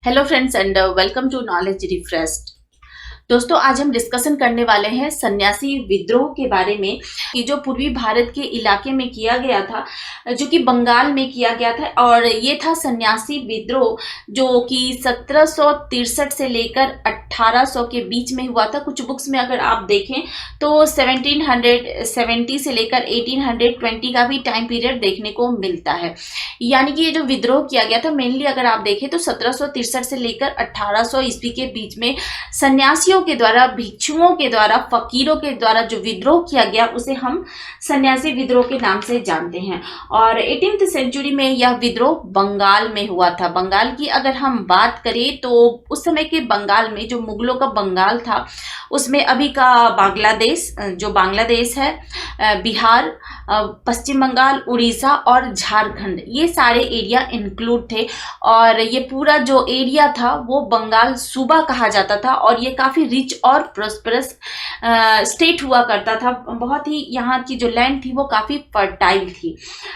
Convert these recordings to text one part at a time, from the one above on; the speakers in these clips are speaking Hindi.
Hello friends and welcome to knowledge refreshed. दोस्तों, आज हम डिस्कशन करने वाले हैं सन्यासी विद्रोह के बारे में कि जो पूर्वी भारत के इलाके में किया गया था, जो कि बंगाल में किया गया था। और ये था सन्यासी विद्रोह जो कि 1763 से लेकर 1800 के बीच में हुआ था। कुछ बुक्स में अगर आप देखें तो 1770 से लेकर 1820 का भी टाइम पीरियड देखने को मिलता है। यानी कि ये जो विद्रोह किया गया था, मेनली अगर आप देखें तो 1763 से लेकर 1800 ईस्वी के बीच में सन्यासियों के द्वारा, भिक्षुओं के द्वारा, फकीरों के द्वारा जो विद्रोह किया गया उसे हम सन्यासी विद्रोह के नाम से जानते हैं। और 18th सेंचुरी में यह विद्रोह बंगाल में हुआ था। बंगाल की अगर हम बात करें तो उस समय के बंगाल में, जो मुगलों का बंगाल था, उसमें अभी का बांग्लादेश, जो बांग्लादेश है, बिहार, पश्चिम बंगाल, उड़ीसा और झारखंड, ये सारे एरिया इंक्लूड थे। और ये पूरा जो एरिया था वो बंगाल सूबा कहा जाता था और ये काफ़ी रिच और प्रोस्परस स्टेट हुआ करता था। बहुत ही यहाँ की जो लैंड थी वो काफ़ी फर्टाइल थी।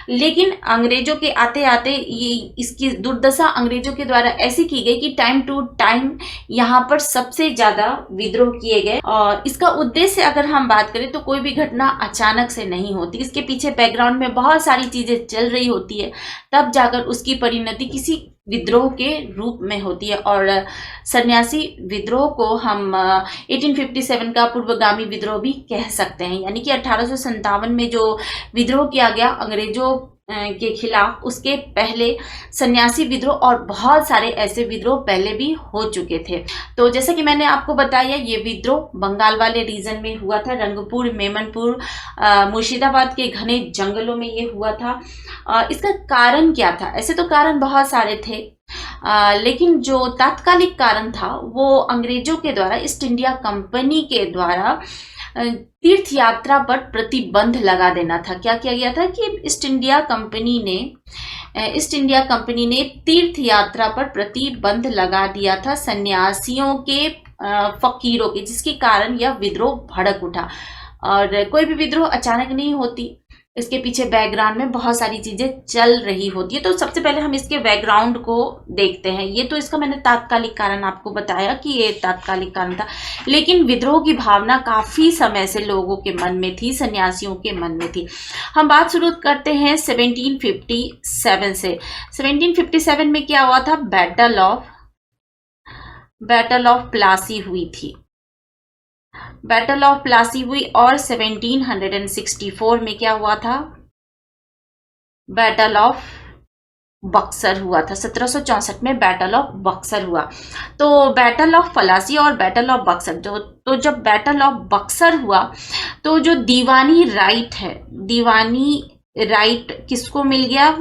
लेकिन अंग्रेजों के आते आते ये इसकी दुर्दशा अंग्रेजों के द्वारा ऐसी की गई कि टाइम टू टाइम यहाँ पर सबसे ज़्यादा विद्रोह किए गए। और इसका उद्देश्य अगर हम बात करें तो कोई भी घटना अचानक से नहीं होती, इसके पीछे बैकग्राउंड में बहुत सारी चीज़ें चल रही होती है, तब जाकर उसकी परिणति किसी विद्रोह के रूप में होती है। और सन्यासी विद्रोह को हम 1857 का पूर्वगामी विद्रोह भी कह सकते हैं। यानी कि 1857 में जो विद्रोह किया गया अंग्रेजों के खिलाफ, उसके पहले सन्यासी विद्रोह और बहुत सारे ऐसे विद्रोह पहले भी हो चुके थे। तो जैसे कि मैंने आपको बताया, ये विद्रोह बंगाल वाले रीजन में हुआ था। रंगपुर, मेमनपुर, मुर्शिदाबाद के घने जंगलों में ये हुआ था। इसका कारण क्या था? ऐसे तो कारण बहुत सारे थे, लेकिन जो तात्कालिक कारण था वो अंग्रेजों के द्वारा, ईस्ट इंडिया कंपनी के द्वारा तीर्थ यात्रा पर प्रतिबंध लगा देना था। क्या किया गया था कि ईस्ट इंडिया कंपनी ने तीर्थ यात्रा पर प्रतिबंध लगा दिया था सन्यासियों के, फकीरों के, जिसके कारण यह विद्रोह भड़क उठा। और कोई भी विद्रोह अचानक नहीं होती, इसके पीछे बैकग्राउंड में बहुत सारी चीजें चल रही होती है। तो सबसे पहले हम इसके बैकग्राउंड को देखते हैं। ये तो इसका मैंने तात्कालिक कारण आपको बताया कि ये तात्कालिक कारण था, लेकिन विद्रोह की भावना काफी समय से लोगों के मन में थी, सन्यासियों के मन में थी। हम बात शुरू करते हैं 1757 से। 1757 में क्या हुआ था? बैटल ऑफ प्लासी हुई थी। बैटल ऑफ प्लासी हुई। और 1764 में क्या हुआ था? बैटल ऑफ बक्सर हुआ था। 1764 में बैटल ऑफ बक्सर हुआ। तो बैटल ऑफ प्लासी और बैटल ऑफ बक्सर, तो जब बैटल ऑफ बक्सर हुआ तो जो दीवानी राइट है, दीवानी राइट किसको मिल गया?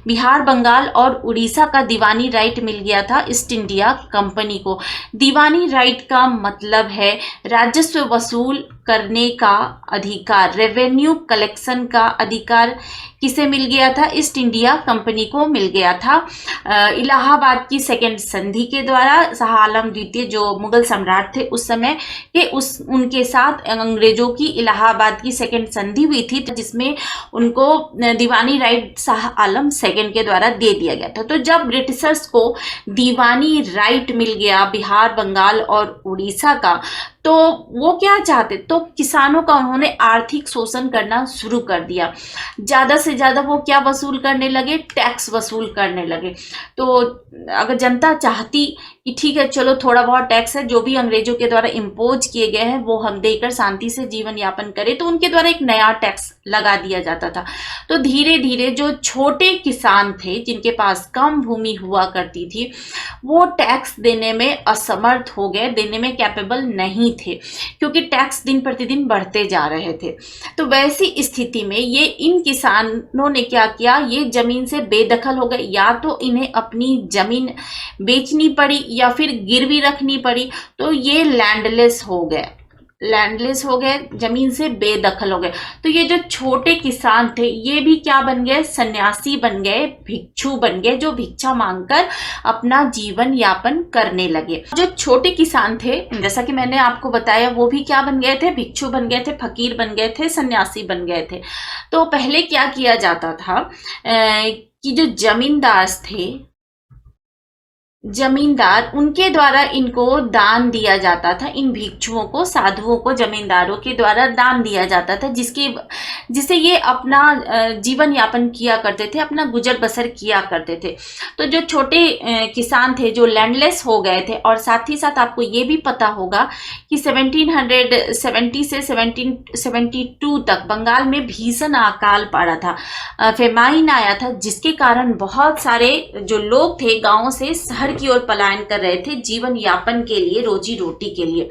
बिहार, बंगाल और उड़ीसा का दीवानी राइट मिल गया था ईस्ट इंडिया कंपनी को। दीवानी राइट का मतलब है राजस्व वसूल करने का अधिकार, रेवेन्यू कलेक्शन का अधिकार किसे मिल गया था? ईस्ट इंडिया कंपनी को मिल गया था। इलाहाबाद की सेकेंड संधि के द्वारा शाह आलम द्वितीय, जो मुगल सम्राट थे उस समय के, उनके साथ अंग्रेजों की इलाहाबाद की सेकेंड संधि हुई थी, जिसमें उनको दीवानी राइट शाह आलम सेकेंड के द्वारा दे दिया गया था। तो जब ब्रिटिशर्स को दीवानी राइट मिल गया बिहार, बंगाल और उड़ीसा का, तो वो क्या चाहते? तो किसानों का उन्होंने आर्थिक शोषण करना शुरू कर दिया। ज़्यादा से ज़्यादा वो क्या वसूल करने लगे? टैक्स वसूल करने लगे। तो अगर जनता चाहती कि ठीक है, चलो थोड़ा बहुत टैक्स है, जो भी अंग्रेजों के द्वारा इम्पोज किए गए हैं वो हम देकर शांति से जीवन यापन करें, तो उनके द्वारा एक नया टैक्स लगा दिया जाता था। तो धीरे धीरे जो छोटे किसान थे, जिनके पास कम भूमि हुआ करती थी, वो टैक्स देने में असमर्थ हो गए, देने में कैपेबल नहीं थे, क्योंकि टैक्स दिन प्रतिदिन बढ़ते जा रहे थे। तो वैसी स्थिति में ये इन किसानों ने क्या किया? ये जमीन से बेदखल हो गए। या तो इन्हें अपनी जमीन बेचनी पड़ी या फिर गिरवी रखनी पड़ी। तो ये लैंडलेस हो गए, जमीन से बेदखल हो गए। तो ये जो छोटे किसान थे ये भी क्या बन गए? सन्यासी बन गए, भिक्षु बन गए, जो भिक्षा मांगकर अपना जीवन यापन करने लगे। जो छोटे किसान थे, जैसा कि मैंने आपको बताया, वो भी क्या बन गए थे? भिक्षु बन गए थे, फकीर बन गए थे, सन्यासी बन गए थे। तो पहले क्या किया जाता था कि जो जमींदार थे जमींदार, उनके द्वारा इनको दान दिया जाता था। इन भिक्षुओं को, साधुओं को जमींदारों के द्वारा दान दिया जाता था, जिससे ये अपना जीवन यापन किया करते थे, अपना गुजर बसर किया करते थे। तो जो छोटे किसान थे जो लैंडलेस हो गए थे, और साथ ही साथ आपको ये भी पता होगा कि 1770 से 1772 तक बंगाल में भीषण अकाल पड़ा था, फेमाइन आया था, जिसके कारण बहुत सारे जो लोग थे गांवों से शहर की ओर पलायन कर रहे थे जीवन यापन के लिए, रोजी रोटी के लिए।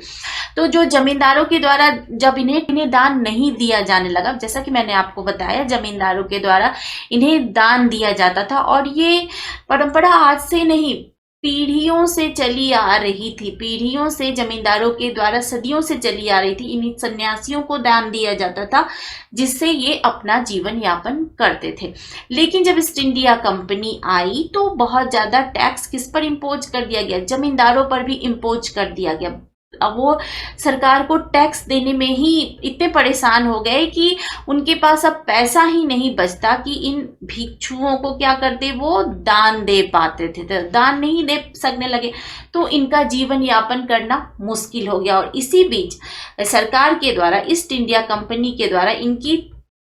तो जो जमींदारों के द्वारा जब इन्हें दान नहीं दिया जाने लगा, जैसा कि मैंने आपको बताया जमींदारों के द्वारा इन्हें दान दिया जाता था, और ये परंपरा आज से नहीं पीढ़ियों से चली आ रही थी, पीढ़ियों से जमींदारों के द्वारा सदियों से चली आ रही थी। इन सन्यासियों को दान दिया जाता था, जिससे ये अपना जीवन यापन करते थे। लेकिन जब ईस्ट इंडिया कंपनी आई तो बहुत ज्यादा टैक्स किस पर इम्पोज कर दिया गया? जमींदारों पर भी इम्पोज कर दिया गया। अब वो सरकार को टैक्स देने में ही इतने परेशान हो गए कि उनके पास अब पैसा ही नहीं बचता कि इन भिक्षुओं को क्या करते, वो दान दे पाते थे। तो दान नहीं दे सकने लगे तो इनका जीवन यापन करना मुश्किल हो गया। और इसी बीच सरकार के द्वारा, ईस्ट इंडिया कंपनी के द्वारा इनकी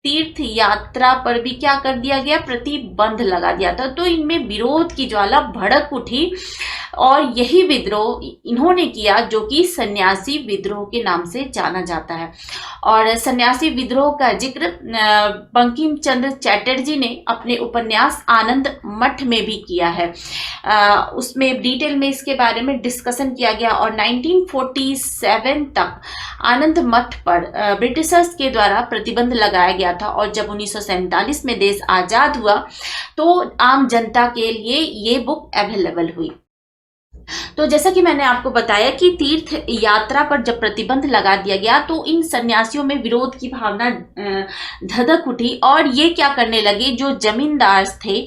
तीर्थ यात्रा पर भी क्या कर दिया गया? प्रतिबंध लगा दिया था। तो इनमें विरोध की ज्वाला भड़क उठी, और यही विद्रोह इन्होंने किया जो कि सन्यासी विद्रोह के नाम से जाना जाता है। और सन्यासी विद्रोह का जिक्र बंकिम चंद्र चटर्जी ने अपने उपन्यास आनंद मठ में भी किया है। उसमें डिटेल में इसके बारे में डिस्कशन किया गया, और 1947 तक आनंद मठ पर ब्रिटिशर्स के द्वारा प्रतिबंध लगाया गया था। और जब 1947 में देश आजाद हुआ तो आम जनता के लिए ये बुक अवेलेबल हुई। तो जैसा कि मैंने आपको बताया कि तीर्थ यात्रा पर जब प्रतिबंध लगा दिया गया तो इन सन्यासियों में विरोध की भावना धधक उठी, और ये क्या करने लगे, जो जमींदार थे,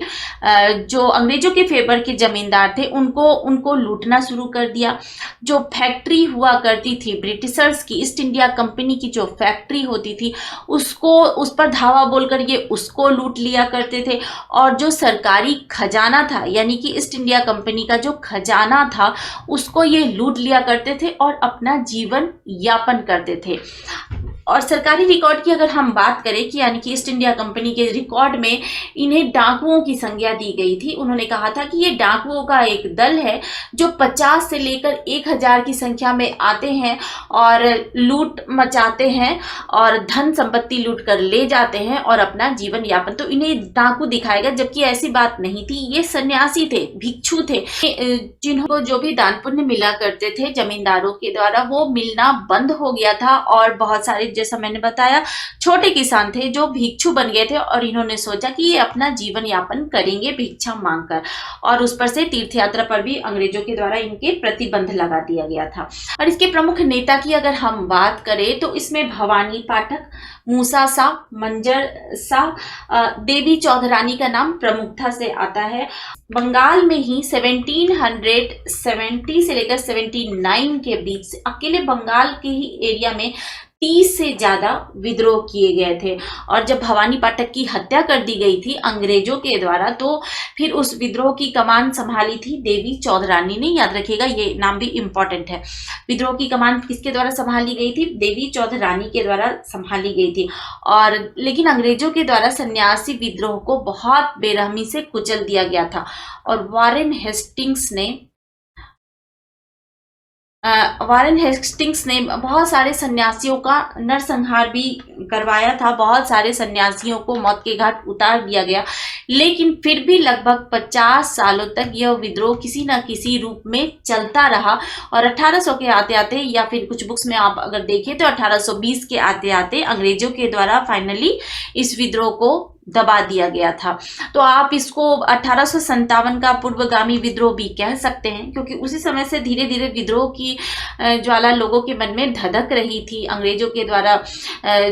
जो अंग्रेजों के फेवर के जमींदार थे, उनको लूटना शुरू कर दिया। जो फैक्ट्री हुआ करती थी ब्रिटिशर्स की, ईस्ट इंडिया कंपनी की जो फैक्ट्री होती थी, उस पर धावा बोलकर ये उसको लूट लिया करते थे। और जो सरकारी खजाना था, यानी कि ईस्ट इंडिया कंपनी का जो खजाना था, उसको ये लूट लिया करते थे और अपना जीवन यापन करते थे। और सरकारी रिकॉर्ड की अगर हम बात करें कि यानी कि ईस्ट इंडिया कंपनी के रिकॉर्ड में इन्हें डाकुओं की संज्ञा दी गई थी। उन्होंने कहा था कि ये डाकुओं का एक दल है जो 50 से लेकर 1000 की संख्या में आते हैं और लूट मचाते हैं और धन संपत्ति लूट कर ले जाते हैं और अपना जीवन यापन, तो इन्हें डाकू दिखाया गया, जबकि ऐसी बात नहीं थी। ये सन्यासी थे, भिक्षु थे, जिनको जो भी दान पुण्य मिला करते थे जमींदारों के द्वारा, वो मिलना बंद हो गया था। और बहुत सारे, जैसा मैंने बताया, छोटे किसान थे जो भिक्षु बन गए थे और इन्होंने सोचा कि ये अपना जीवन यापन करेंगे भिक्षा मांगकर, और उस पर से तीर्थ यात्रा पर भी अंग्रेजों के द्वारा इनके प्रतिबंध लगा दिया गया था। और इसके प्रमुख नेता की अगर हम बात करें तो इसमें भवानी पाठक, मूसा शाह, मंजर शाह, देवी चौधरानी का नाम प्रमुखता से आता है। बंगाल में ही 1770 से लेकर 79 के बीच अकेले बंगाल के ही एरिया में 30 से ज्यादा विद्रोह किए गए थे। और जब भवानी पाठक की हत्या कर दी गई थी अंग्रेजों के द्वारा, तो फिर उस विद्रोह की कमान संभाली थी देवी चौधरानी ने। याद रखिएगा, ये नाम भी इम्पोर्टेंट है। विद्रोह की कमान किसके द्वारा संभाली गई थी? देवी चौधरानी के द्वारा संभाली गई थी। और लेकिन अंग्रेजों के द्वारा सन्यासी विद्रोह को बहुत बेरहमी से कुचल दिया गया था, और वारेन हेस्टिंग्स ने बहुत सारे सन्यासियों का नरसंहार भी करवाया था। बहुत सारे सन्यासियों को मौत के घाट उतार दिया गया, लेकिन फिर भी लगभग 50 सालों तक यह विद्रोह किसी न किसी रूप में चलता रहा। और 1800 के आते आते, या फिर कुछ बुक्स में आप अगर देखें तो 1820 के आते आते अंग्रेजों के द्वारा फाइनली इस विद्रोह को दबा दिया गया था। तो आप इसको 1857 का पूर्वगामी विद्रोह भी कह सकते हैं, क्योंकि उसी समय से धीरे धीरे विद्रोह की ज्वाला लोगों के मन में धधक रही थी। अंग्रेजों के द्वारा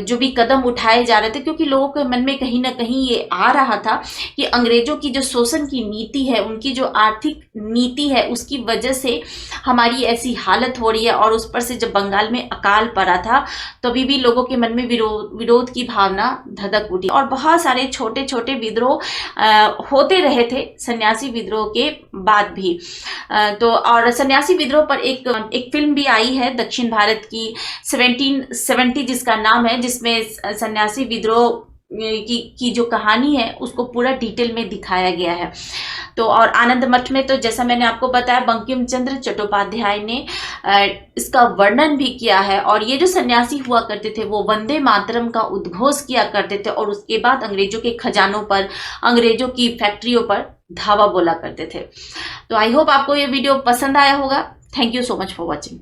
जो भी कदम उठाए जा रहे थे, क्योंकि लोगों के मन में कहीं ना कहीं ये आ रहा था कि अंग्रेजों की जो शोषण की नीति है, उनकी जो आर्थिक नीति है, उसकी वजह से हमारी ऐसी हालत हो रही है। और उस पर से जब बंगाल में अकाल पड़ा था, तभी भी लोगों के मन में विरोध की भावना धधक उठी, और बहुत सारे में छोटे छोटे विद्रोह होते रहे थे सन्यासी विद्रोह के बाद भी। तो और सन्यासी विद्रोह पर एक फिल्म भी आई है दक्षिण भारत की 1770 जिसका नाम है, जिसमें सन्यासी विद्रोह की जो कहानी है उसको पूरा डिटेल में दिखाया गया है। तो और आनंद मठ में तो जैसा मैंने आपको बताया बंकिम चंद्र चट्टोपाध्याय ने इसका वर्णन भी किया है। और ये जो सन्यासी हुआ करते थे वो वंदे मातरम का उद्घोष किया करते थे और उसके बाद अंग्रेजों के खजानों पर, अंग्रेजों की फैक्ट्रियों पर धावा बोला करते थे। तो आई होप आपको ये वीडियो पसंद आया होगा। Thank you so much for watching.